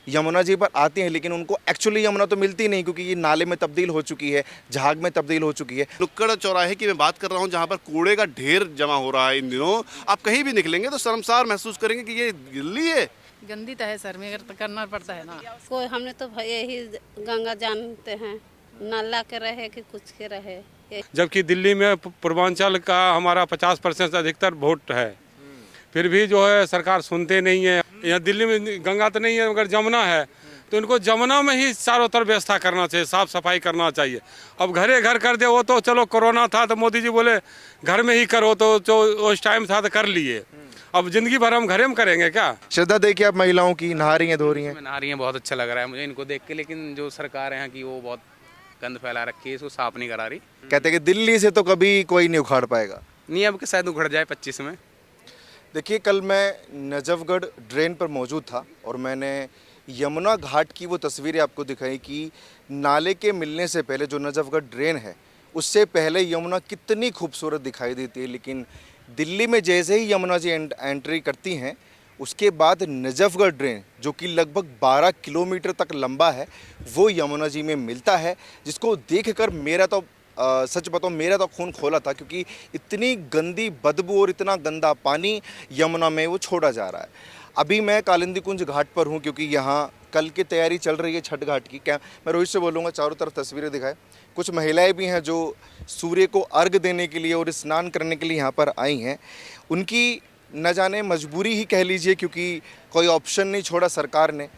यमुना जी पर आती हैं, लेकिन उनको एक्चुअली यमुना तो मिलती नहीं, क्योंकि ये नाले में तब्दील हो चुकी है, झाग में तब्दील हो चुकी है। नुक्कड़ चौराहे की मैं बात कर रहा हूँ, जहाँ पर कूड़े का ढेर जमा हो रहा है इन दिनों। आप कहीं भी निकलेंगे तो शर्मसार महसूस करेंगे कि ये दिल्ली है। गंदी तो है सर, मगर तो करना पड़ता है ना। कोई हमने तो यही गंगा जानते हैं, नाला के रहे कि कुछ के रहे। जबकि दिल्ली में पूर्वांचल का हमारा 50% से अधिकतर वोट है, फिर भी जो है सरकार सुनते नहीं है। यहाँ दिल्ली में गंगा तो नहीं है मगर जमुना है, तो इनको जमुना में ही चारों तरफ व्यवस्था करना चाहिए, साफ सफाई करना चाहिए। अब घरे घर कर दे, वो तो चलो कोरोना था तो मोदी जी बोले घर में ही करो, तो जो उस टाइम था तो कर लिए। अब जिंदगी भर हम घरे में करेंगे क्या? श्रद्धा देखिए आप महिलाओं की नहा रही हैं, धो रही हैं। नहा रही हैं, बहुत अच्छा लग रहा है मुझे इनको देख के। लेकिन जो सरकार है यहाँ की वो बहुत गंद फैला रखी है, इसको साफ नहीं करा रही। कहते हैं कि दिल्ली से तो कभी कोई नहीं उखाड़ पाएगा। नहीं, अब के शायद उखड़ जाए 25 में। देखिए, कल मैं नजफगढ़ ड्रेन पर मौजूद था और मैंने यमुना घाट की वो तस्वीरें आपको दिखाई कि नाले के मिलने से पहले जो नजफगढ़ ड्रेन है, उससे पहले यमुना कितनी खूबसूरत दिखाई देती है। लेकिन दिल्ली में जैसे ही यमुना जी एंट्री करती हैं, उसके बाद नजफगढ़ ड्रेन, जो कि लगभग 12 किलोमीटर तक लंबा है, वो यमुना जी में मिलता है, जिसको देखकर मेरा तो सच बताऊं, मेरा तो खून खोला था, क्योंकि इतनी गंदी बदबू और इतना गंदा पानी यमुना में वो छोड़ा जा रहा है। अभी मैं कालिंदी कुंज घाट पर हूं, क्योंकि यहाँ कल की तैयारी चल रही है छठ घाट की। क्या मैं रोहित से बोलूँगा, चारों तरफ तस्वीरें दिखाए। कुछ महिलाएं भी हैं जो सूर्य को अर्घ देने के लिए और स्नान करने के लिए यहाँ पर आई हैं। उनकी न जाने मजबूरी ही कह लीजिए, क्योंकि कोई ऑप्शन नहीं छोड़ा सरकार ने।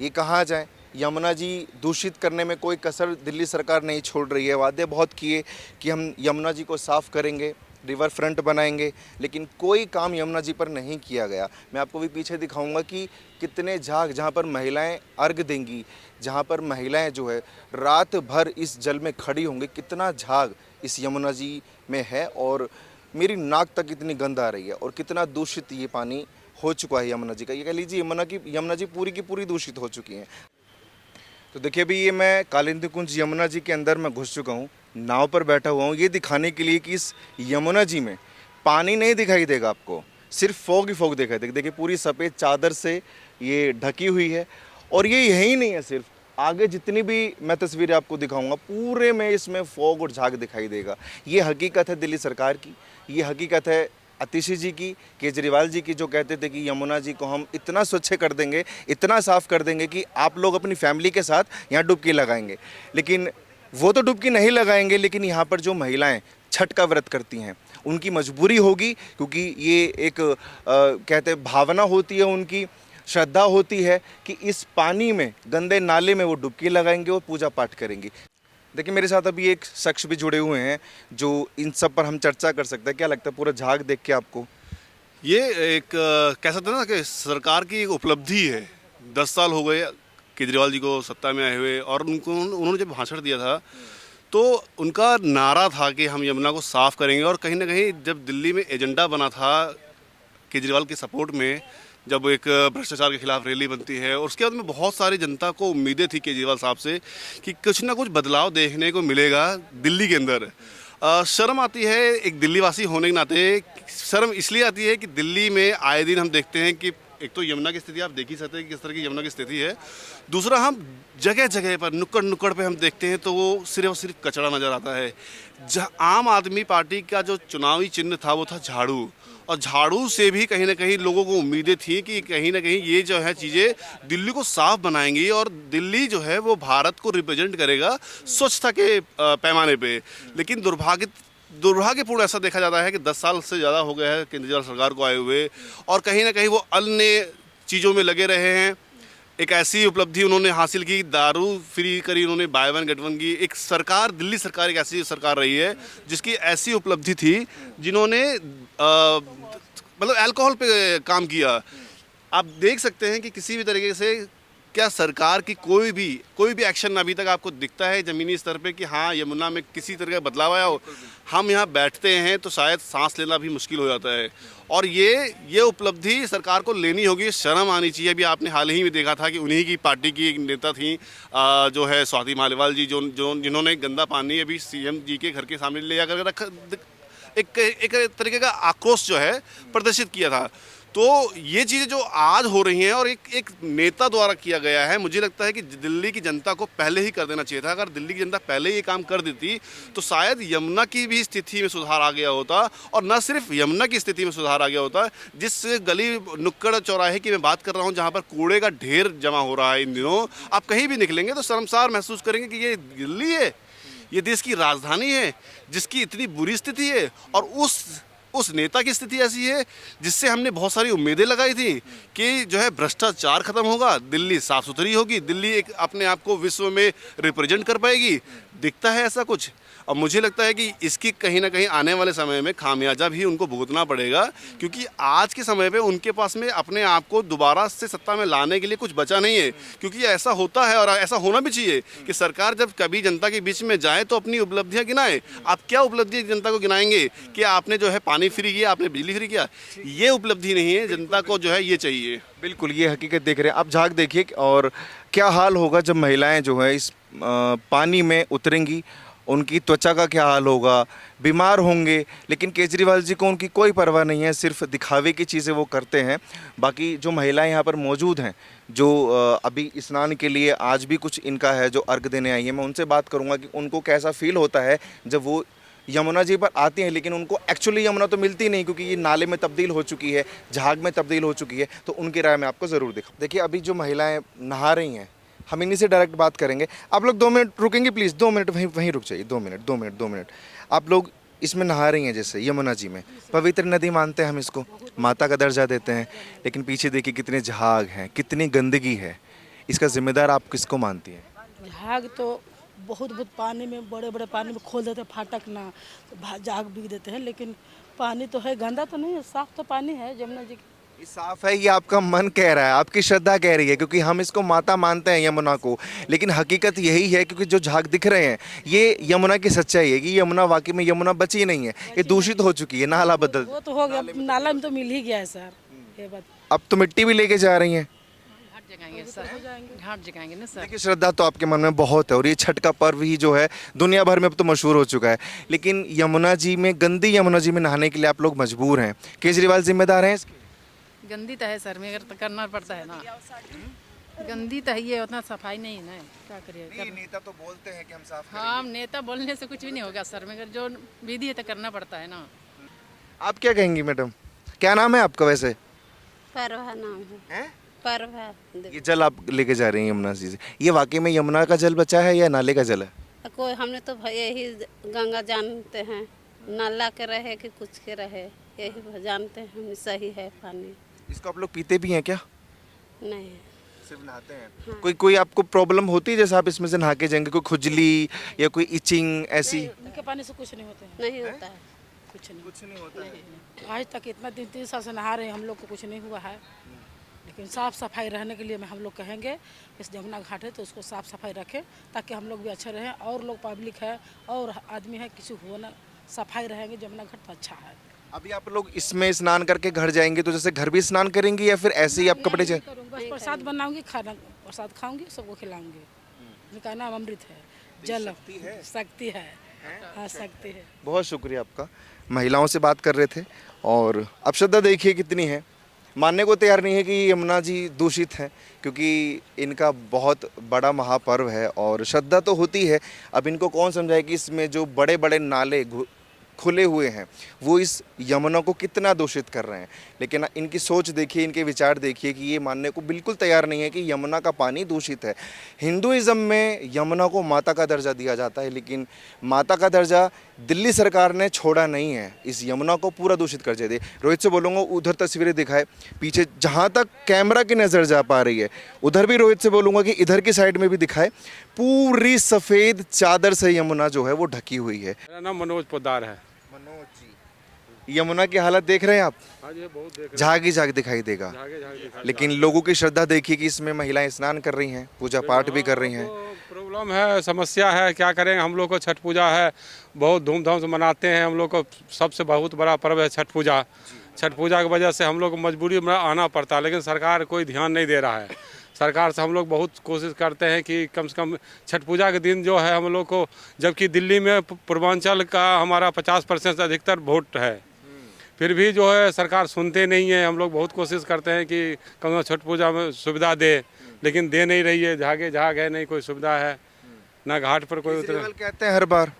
ये कहाँ जाएँ? यमुना जी दूषित करने में कोई कसर दिल्ली सरकार नहीं छोड़ रही है। वादे बहुत किए कि हम यमुना जी को साफ़ करेंगे, रिवर फ्रंट बनाएंगे, लेकिन कोई काम यमुना जी पर नहीं किया गया। मैं आपको भी पीछे दिखाऊंगा कि कितने झाग, जहाँ पर महिलाएं अर्घ देंगी, जहाँ पर महिलाएं जो है रात भर इस जल में खड़ी होंगी, कितना झाग इस यमुना जी में है। और मेरी नाक तक इतनी गंध आ रही है और कितना दूषित ये पानी हो चुका है यमुना जी का। ये कह लीजिए यमुना जी पूरी की पूरी दूषित हो चुकी हैं। तो देखिए, अभी ये मैं कालिंदी कुंज यमुना जी के अंदर मैं घुस चुका हूँ, नाव पर बैठा हुआ हूँ, ये दिखाने के लिए कि इस यमुना जी में पानी नहीं दिखाई देगा आपको, सिर्फ फॉग ही फॉग दिखाई देगा। देखिए, पूरी सफ़ेद चादर से ये ढकी हुई है। और ये यही नहीं है, सिर्फ आगे जितनी भी मैं तस्वीरें आपको दिखाऊंगा, पूरे में इसमें फॉग और झाग दिखाई देगा। ये हकीकत है दिल्ली सरकार की, ये हकीकत है आतिश जी की, केजरीवाल जी की, जो कहते थे कि यमुना जी को हम इतना स्वच्छ कर देंगे, इतना साफ़ कर देंगे कि आप लोग अपनी फैमिली के साथ यहाँ डुबकी लगाएंगे। लेकिन वो तो डुबकी नहीं लगाएंगे, लेकिन यहाँ पर जो महिलाएं छठ का व्रत करती हैं, उनकी मजबूरी होगी, क्योंकि ये एक कहते भावना होती है, उनकी श्रद्धा होती है कि इस पानी में, गंदे नाले में वो डुबकी लगाएंगे और पूजा पाठ करेंगी। देखिए, मेरे साथ अभी एक शख्स भी जुड़े हुए हैं जो इन सब पर हम चर्चा कर सकते हैं। क्या लगता है पूरा झाग देख के आपको? ये एक कह सकते हैं ना कि सरकार की एक उपलब्धि है। 10 साल हो गए केजरीवाल जी को सत्ता में आए हुए, और उन्होंने जब भाषण दिया था तो उनका नारा था कि हम यमुना को साफ़ करेंगे। और कहीं ना कहीं जब दिल्ली में एजेंडा बना था केजरीवाल के सपोर्ट में, जब एक भ्रष्टाचार के खिलाफ रैली बनती है, और उसके बाद में बहुत सारी जनता को उम्मीदें थी केजरीवाल साहब से कि कुछ ना कुछ बदलाव देखने को मिलेगा दिल्ली के अंदर। शर्म आती है एक दिल्ली वासी होने के नाते। शर्म इसलिए आती है कि दिल्ली में आए दिन हम देखते हैं कि एक तो यमुना की स्थिति आप देख ही सकते हैं कि किस तरह की यमुना की स्थिति है। दूसरा, हम जगह जगह पर नुक्कड़ नुक्कड़ पे हम देखते हैं तो वो सिर्फ और सिर्फ कचरा नज़र आता है। आम आदमी पार्टी का जो चुनावी चिन्ह था वो था झाड़ू, और झाड़ू से भी कहीं ना कहीं लोगों को उम्मीदें थी कि कहीं ना कहीं ये जो है चीज़ें दिल्ली को साफ बनाएंगी और दिल्ली जो है वो भारत को रिप्रेजेंट करेगा स्वच्छता के पैमाने पे। लेकिन दुर्भाग्यपूर्ण ऐसा देखा जाता है कि 10 साल से ज़्यादा हो गया है केजरीवाल सरकार को आए हुए, और कहीं ना कहीं वो अन्य चीज़ों में लगे रहे हैं। एक ऐसी उपलब्धि उन्होंने हासिल की, दारू फ्री करी उन्होंने, बाय वन गेट वन की। एक सरकार, दिल्ली सरकार एक ऐसी सरकार रही है जिसकी ऐसी उपलब्धि थी, जिन्होंने मतलब अल्कोहल पे काम किया। आप देख सकते हैं कि किसी भी तरीके से क्या सरकार की कोई भी एक्शन अभी तक आपको दिखता है ज़मीनी स्तर पे कि हाँ यमुना में किसी तरह का बदलाव आया हो? हम यहाँ बैठते हैं तो शायद सांस लेना भी मुश्किल हो जाता है। और ये उपलब्धि सरकार को लेनी होगी, शर्म आनी चाहिए। अभी आपने हाल ही में देखा था कि उन्हीं की पार्टी की एक नेता थी जो है स्वाति मालीवाल जी, जिन्होंने गंदा पानी अभी सीएम जी के घर के सामने ले जाकर रखा, एक तरीके का आक्रोश जो है प्रदर्शित किया था। तो ये चीज़ें जो आज हो रही हैं और एक नेता द्वारा किया गया है, मुझे लगता है कि दिल्ली की जनता को पहले ही कर देना चाहिए था। अगर दिल्ली की जनता पहले ये काम कर देती तो शायद यमुना की भी स्थिति में सुधार आ गया होता, और न सिर्फ यमुना की स्थिति में सुधार आ गया होता, जिस गली नुक्कड़ चौराहे की मैं बात कर रहा हूँ जहाँ पर कूड़े का ढेर जमा हो रहा है इन दिनों, आप कहीं भी निकलेंगे तो शर्मसार महसूस करेंगे कि ये दिल्ली है, ये देश की राजधानी है जिसकी इतनी बुरी स्थिति है, और उस नेता की स्थिति ऐसी है जिससे हमने बहुत सारी उम्मीदें लगाई थी कि जो है भ्रष्टाचार खत्म होगा, दिल्ली साफ सुथरी होगी, दिल्ली एक अपने आप को विश्व में रिप्रेजेंट कर पाएगी। दिखता है ऐसा कुछ। अब मुझे लगता है कि इसकी कहीं ना कहीं आने वाले समय में खामियाजा भी उनको भुगतना पड़ेगा, क्योंकि आज के समय पे उनके पास में अपने आप को दोबारा से सत्ता में लाने के लिए कुछ बचा नहीं है। क्योंकि ऐसा होता है और ऐसा होना भी चाहिए कि सरकार जब कभी जनता के बीच में जाए तो अपनी उपलब्धियां गिनाए। आप क्या उपलब्धि जनता को गिनाएंगे कि आपने जो है पानी फ्री किया, आपने बिजली फ्री किया? ये उपलब्धि नहीं है, जनता को जो है ये चाहिए। बिल्कुल, ये हकीकत देख रहे हैं आप। झाग देखिए, और क्या हाल होगा जब महिलाएं जो है इस पानी में उतरेंगी, उनकी त्वचा का क्या हाल होगा, बीमार होंगे। लेकिन केजरीवाल जी को उनकी कोई परवाह नहीं है, सिर्फ दिखावे की चीज़ें वो करते हैं। बाकी जो महिलाएं यहाँ पर मौजूद हैं, जो अभी स्नान के लिए आज भी कुछ इनका है जो अर्घ देने आई है, मैं उनसे बात करूँगा कि उनको कैसा फील होता है जब वो यमुना जी पर आती हैं। लेकिन उनको एक्चुअली यमुना तो मिलती नहीं, क्योंकि ये नाले में तब्दील हो चुकी है, झाग में तब्दील हो चुकी है। तो उनकी राय मैं आपको ज़रूर दिखाऊँ। देखिए, अभी जो महिलाएं नहा रही हैं, हम इन्हीं से डायरेक्ट बात करेंगे। आप लोग 2 मिनट रुकेंगे प्लीज़, 2 मिनट वहीं रुक जाइए। 2 मिनट। आप लोग इसमें नहा रही हैं जैसे यमुना जी में, पवित्र नदी मानते हैं हम इसको, माता का दर्जा देते हैं। लेकिन पीछे देखिए कितने झाग हैं, कितनी गंदगी है। इसका जिम्मेदार आप किसको मानती हैं? झाग तो बहुत पानी में, बड़े बड़े पानी में खोल देते हैं फाटक ना, तो झाग बिक देते हैं। लेकिन पानी तो है, गंदा तो नहीं है, साफ तो पानी है यमुना जी की। ये साफ है, ये आपका मन कह रहा है, आपकी श्रद्धा कह रही है, क्योंकि हम इसको माता मानते हैं यमुना को। लेकिन हकीकत यही है, क्योंकि जो झाग दिख रहे हैं ये यमुना की सच्चाई है कि यमुना वाकई में यमुना बची नहीं है, ये दूषित हो चुकी है, नाला बदल। वो तो हो गया, नाला में तो मिल ही गया है सर, ये बात। अब तो मिट्टी भी लेके जा रही हैं। घाट जगाएंगे सर, घाट जगाएंगे ना सर। देखिए, श्रद्धा तो आपके मन में बहुत है, और ये छठ का पर्व ही जो है दुनिया भर में अब तो मशहूर हो चुका है। लेकिन यमुना जी में, गंदी यमुना जी में नहाने के लिए आप लोग मजबूर हैं। केजरीवाल जिम्मेदार हैं इसके? गंदी तो है सर, मगर तो करना पड़ता है ना। गंदी तो है, ये उतना सफाई नहीं है ना, क्या करिए। नेता तो बोलते हैं कि हम साफ हाँ, नेता बोलने से कुछ भी नहीं होगा सर, मगर जो विधि है तो करना पड़ता है ना। आप क्या कहेंगी मैडम? क्या नाम है आपका वैसे? परवा नाम है, परवा। ये जल आप लेके जा रही हैं यमुना जी से, ये वाकई में यमुना का जल बचा है या नाले का जल है? कोई हमने तो यही गंगा जानते हैं, नाला के रहे कि कुछ के रहे, यही जानते हैं हम, सही है पानी। इसको आप लोग पीते भी हैं क्या? नहीं, सिर्फ नहाते हैं। हाँ। कोई आपको प्रॉब्लम होती है जैसे आप इसमें से नहा के जाएंगे, कोई खुजली या कोई इचिंग ऐसी? इनके पानी से कुछ नहीं होता है, नहीं होता है, कुछ नहीं होता है। आज तक इतना 3 साल से नहा रहे हैं, हम लोग को कुछ नहीं हुआ है। लेकिन साफ़ सफाई रहने के लिए मैं हम लोग कहेंगे, इस यमुना घाट है तो उसको साफ़ सफाई रखें, ताकि हम लोग भी अच्छे रहें, और लोग पब्लिक है और आदमी है, किसी हो ना, सफाई रहेंगे यमुना घाट तो अच्छा है। अभी आप लोग इसमें स्नान करके घर जाएंगे तो जैसे घर भी स्नान करेंगी या फिर ऐसे ही आप कपड़े बस प्रसाद बनाऊंगी, खाना प्रसाद खाऊंगी, सबको खिलाऊंगी। इनका नाम अमृत है, जल शक्ति है, हाँ शक्ति है। बहुत शुक्रिया आपका। महिलाओं से बात कर रहे थे, और अब श्रद्धा देखिए कितनी है, मानने को तैयार नहीं है कि यमुना जी दूषित हैं, क्योंकि इनका बहुत बड़ा महापर्व है और श्रद्धा तो होती है। अब इनको कौन समझाए कि इसमें जो बड़े बड़े नाले खुले हुए हैं वो इस यमुना को कितना दूषित कर रहे हैं। लेकिन इनकी सोच देखिए, इनके विचार देखिए कि ये मानने को बिल्कुल तैयार नहीं है कि यमुना का पानी दूषित है। हिंदुइज्म में यमुना को माता का दर्जा दिया जाता है, लेकिन माता का दर्जा दिल्ली सरकार ने छोड़ा नहीं है, इस यमुना को पूरा दूषित कर दे। रोहित से बोलूँगा उधर तस्वीरें दिखाए पीछे, जहाँ तक कैमरा की नज़र जा पा रही है उधर भी रोहित से बोलूँगा कि इधर की साइड में भी दिखाए, पूरी सफ़ेद चादर से यमुना जो है वो ढकी हुई है। मेरा नाम मनोज पोद्दार है। मनोज जी, यमुना की हालत देख रहे हैं आप? हाँ जी, बहुत देख झाग ही झाग दिखाई देगा। लेकिन लोगों की श्रद्धा देखिए कि इसमें महिलाएं स्नान कर रही हैं, पूजा पाठ भी कर रही हैं। प्रॉब्लम है, समस्या है, क्या करेंगे। हम लोग को छठ पूजा है, बहुत धूमधाम से मनाते हैं। हम लोग को सबसे बहुत बड़ा पर्व है छठ पूजा। छठ पूजा की वजह से हम लोग को मजबूरी में आना पड़ता है, लेकिन सरकार कोई ध्यान नहीं दे रहा है। सरकार से हम लोग बहुत कोशिश करते हैं कि कम से कम छठ पूजा के दिन जो है हम लोग को, जबकि दिल्ली में पूर्वांचल का हमारा 50% से अधिकतर वोट है, फिर भी जो है सरकार सुनते नहीं है। हम लोग बहुत कोशिश करते हैं कि कम छठ पूजा में सुविधा दे, लेकिन दे नहीं रही है। झागे झाग है, नहीं कोई सुविधा है, ना घाट पर कोई उतरे। केजरीवाल कहते हैं हर बार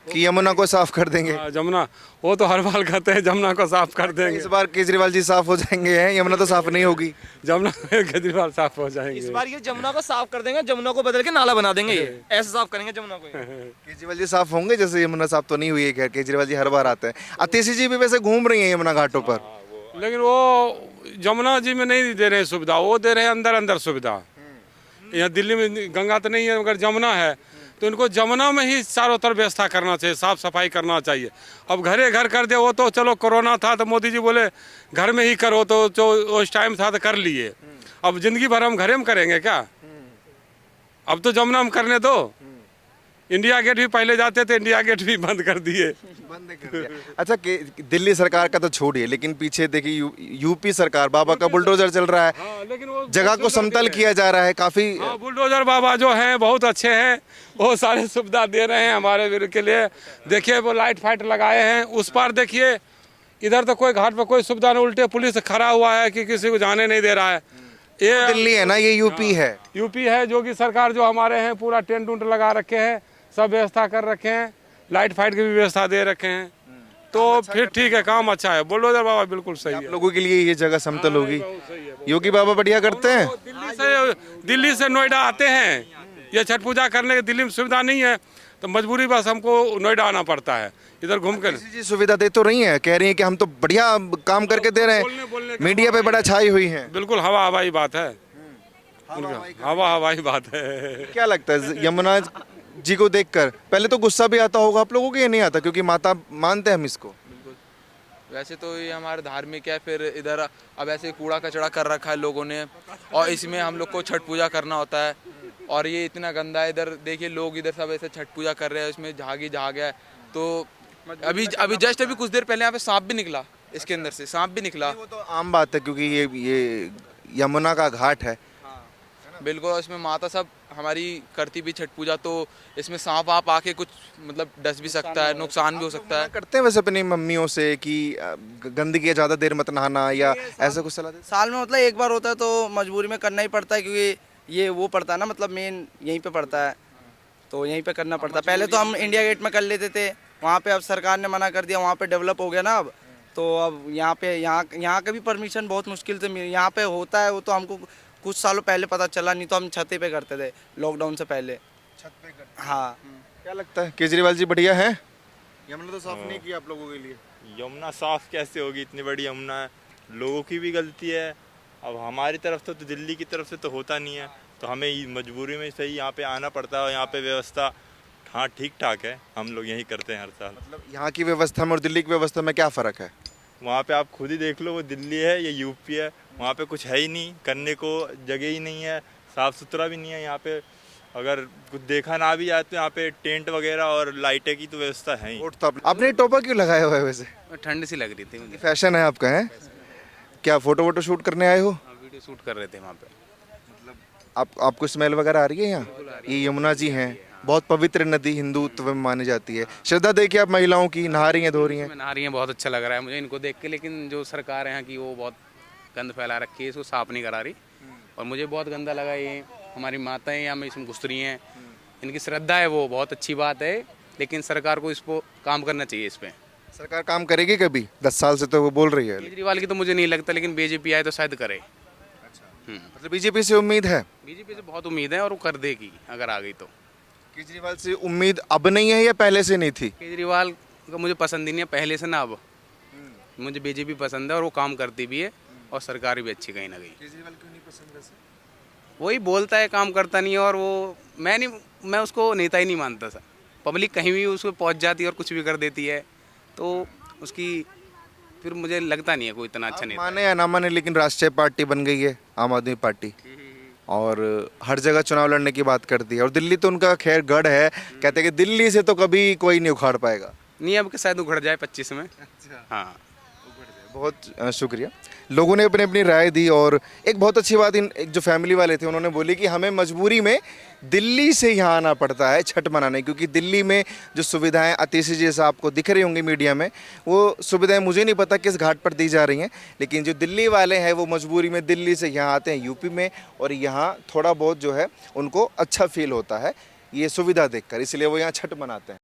कि यमुना को साफ कर देंगे। हाँ, जमुना, वो तो हर बार कहते हैं जमुना को साफ कर देंगे। इस बार केजरीवाल जी साफ हो जाएंगे, हैं यमुना तो साफ नहीं होगी। जमुना में केजरीवाल साफ हो इस जाएंगे। बार ये जमुना को साफ कर देंगे, जमुना को बदल के नाला बना देंगे, ये ऐसे साफ करेंगे जमुना को ये। केजरीवाल जी साफ होंगे, जैसे यमुना साफ तो नहीं हुई है। खैर केजरीवाल जी हर बार आते हैं। अतिशी जी भी वैसे घूम रही हैं यमुना घाटों पर। लेकिन वो जमुना जी में नहीं दे रहे सुविधा, वो दे रहे हैं अंदर अंदर सुविधा। यहाँ दिल्ली में गंगा तो नहीं है, मगर जमुना है, तो इनको जमुना में ही चारों तरफ व्यवस्था करना चाहिए, साफ सफाई करना चाहिए। अब घरे घर कर दे, वो तो चलो कोरोना था तो मोदी जी बोले घर में ही करो, तो जो उस टाइम था तो कर लिए। अब जिंदगी भर हम घरे में करेंगे क्या? अब तो जमुना में करने दो। इंडिया गेट भी पहले जाते थे, इंडिया गेट भी बंद कर दिए। बंद कर दिया। अच्छा दिल्ली सरकार का तो छोड़िए, लेकिन पीछे देखिए यूपी सरकार, बाबा का बुलडोजर चल रहा है। हाँ, लेकिन वो जगह को समतल किया जा रहा है काफी। हाँ, बुलडोजर बाबा जो हैं बहुत अच्छे हैं, वो सारे सुविधा दे रहे हैं हमारे वीर के लिए। देखिए वो लाइट फाइट लगाए हैं, उस पार देखिए, इधर तो कोई घाट पर कोई सुविधा नहीं, उल्टे पुलिस खड़ा हुआ है कि किसी को जाने नहीं दे रहा है। ये दिल्ली है ना, ये यूपी है। यूपी है, योगी सरकार जो हमारे हैं पूरा टेंट उंट लगा रखे हैं, सब व्यवस्था कर रखे हैं, लाइट फाइट की भी व्यवस्था दे रखे हैं, तो फिर ठीक है, काम अच्छा है। बुलडोजर बाबा बिल्कुल सही आप है। लोगों के लिए ये जगह समतल होगी। योगी बाबा बढ़िया करते हैं। दिल्ली से नोएडा आते हैं ये छठ पूजा करने के। दिल्ली में सुविधा नहीं है तो मजबूरी बस हमको नोएडा आना पड़ता है, इधर घूम कर। जी सुविधा दे तो रही है, कह रही है कि हम तो बढ़िया काम करके दे रहे हैं, मीडिया पे बड़ा छाई हुई है। बिल्कुल हवा हवाई बात है, हवा हवाई बात है। क्या लगता है यमुना जी को देखकर पहले तो गुस्सा भी आता होगा आप लोगों को, ये नहीं आता क्योंकि माता मानते हैं हम इसको? वैसे तो ये हमारे धार्मिक है, फिर इधर अब ऐसे कूड़ा कचड़ा कर रखा है लोगों ने, और इसमें हम लोग को छठ पूजा करना होता है, और ये इतना गंदा है। इधर देखिए लोग इधर सब ऐसे छठ पूजा कर रहे हैं, इसमें झागी झाग है। तो अभी जस्ट अभी कुछ देर पहले यहाँ पे सांप भी निकला, इसके अंदर से सांप भी निकला। वो तो आम बात है क्योंकि ये यमुना का घाट है। बिल्कुल, इसमें माता सब हमारी करती भी छठ पूजा, तो इसमें सांप आप आके कुछ मतलब डस भी सकता है, नुकसान भी हो सकता है। करते हैं वैसे अपनी मम्मियों से कि गंदगी है, ज़्यादा देर मत नहाना या ऐसा कुछ सलाह देते? साल में मतलब एक बार होता है तो मजबूरी में करना ही पड़ता है, क्योंकि ये वो पड़ता है ना, मतलब मेन यहीं पे पड़ता है, तो यहीं पे करना पड़ता है। पहले तो हम इंडिया गेट में कर लेते थे, वहाँ पे अब सरकार ने मना कर दिया, वहाँ पे डेवलप हो गया ना अब, तो अब यहाँ का भी परमिशन बहुत मुश्किल से यहाँ पे होता है। वो तो हमको कुछ सालों पहले पता चला, नहीं तो हम छत पे करते थे लॉकडाउन से पहले। छत पे करते? हाँ। क्या लगता है केजरीवाल जी बढ़िया है? यमुना तो साफ नहीं किया आप लोगों के लिए। यमुना साफ कैसे होगी, इतनी बड़ी यमुना है, लोगों की भी गलती है। अब हमारी तरफ से तो दिल्ली की तरफ से तो होता नहीं है, तो हमें मजबूरी में सही यहाँ पे आना पड़ता है। और यहाँ पे व्यवस्था हाँ ठीक ठाक है, हम लोग यही करते हैं हर साल। मतलब यहाँ की व्यवस्था में और दिल्ली की व्यवस्था में क्या फ़र्क है? वहाँ पे आप खुद ही देख लो, वो दिल्ली है या यूपी है, वहाँ पे कुछ है ही नहीं, करने को जगह ही नहीं है, साफ़ सुथरा भी नहीं है यहाँ पे। अगर कुछ देखा ना भी जाए तो यहाँ पे टेंट वगैरह और लाइटें की तो व्यवस्था है ही। तो आपने टोपा क्यों लगाया हुआ है वैसे? ठंड सी लग रही थी मुझे। फैशन है आपका, है क्या? फोटो वोटो शूट करने आए हो? वीडियो शूट कर रहे थे वहाँ पे। आपको स्मेल वगैरह आ रही है यहाँ? ये यमुना जी हैं, बहुत पवित्र नदी हिंदुत्व में मानी जाती है। श्रद्धा देखिए आप महिलाओं की, नहा रही हैं, धो रही हैं। नहा रही हैं, बहुत अच्छा लग रहा है मुझे इनको देख के, लेकिन जो सरकार है यहाँ की वो बहुत गंद फैला रखी है, इसको साफ नहीं करा रही, और मुझे बहुत गंदा लगा। ये हमारी माताएं यहाँ में इसमें घुस रही हैं, इनकी श्रद्धा है वो बहुत अच्छी बात है, लेकिन सरकार को इस पर काम करना चाहिए। इस पर सरकार काम करेगी कभी? 10 साल से तो वो बोल रही है। केजरीवाल की तो मुझे नहीं लगता, लेकिन बीजेपी आए तो शायद करे। मतलब बीजेपी से उम्मीद है? बीजेपी से बहुत उम्मीद है और वो कर देगी अगर आ गई तो। केजरीवाल से उम्मीद अब नहीं है या पहले से नहीं थी? केजरीवाल का मुझे पसंद ही नहीं है पहले से ना, अब मुझे बीजेपी पसंद है और वो काम करती भी है और सरकार भी अच्छी कहीं ना कहीं। केजरीवाल क्यों नहीं पसंद वैसे? वही बोलता है, काम करता नहीं है, और वो मैं उसको नेता ही नहीं मानता था। पब्लिक कहीं भी उसको पहुंच जाती है और कुछ भी कर देती है, तो उसकी फिर मुझे लगता नहीं है कोई इतना अच्छा नेता। माने या ना माने, लेकिन राष्ट्रीय पार्टी बन गई है आम आदमी पार्टी, और हर जगह चुनाव लड़ने की बात करती है। और दिल्ली तो उनका खैर गढ़ है, कहते हैं कि दिल्ली से तो कभी कोई नहीं उखाड़ पाएगा। नहीं, अब शायद उखड़ जाए 25 में। हाँ, बहुत शुक्रिया। लोगों ने अपनी अपनी राय दी और एक बहुत अच्छी बात एक जो फैमिली वाले थे उन्होंने बोली कि हमें मजबूरी में दिल्ली से यहाँ आना पड़ता है छठ मनाने, क्योंकि दिल्ली में जो सुविधाएं अतिशी जैसा आपको दिख रही होंगी मीडिया में, वो सुविधाएं मुझे नहीं पता किस घाट पर दी जा रही हैं, लेकिन जो दिल्ली वाले हैं वो मजबूरी में दिल्ली से यहाँ आते हैं यूपी में, और यहाँ थोड़ा बहुत जो है उनको अच्छा फील होता है ये सुविधा देखकर, इसलिए वो यहाँ छठ मनाते हैं।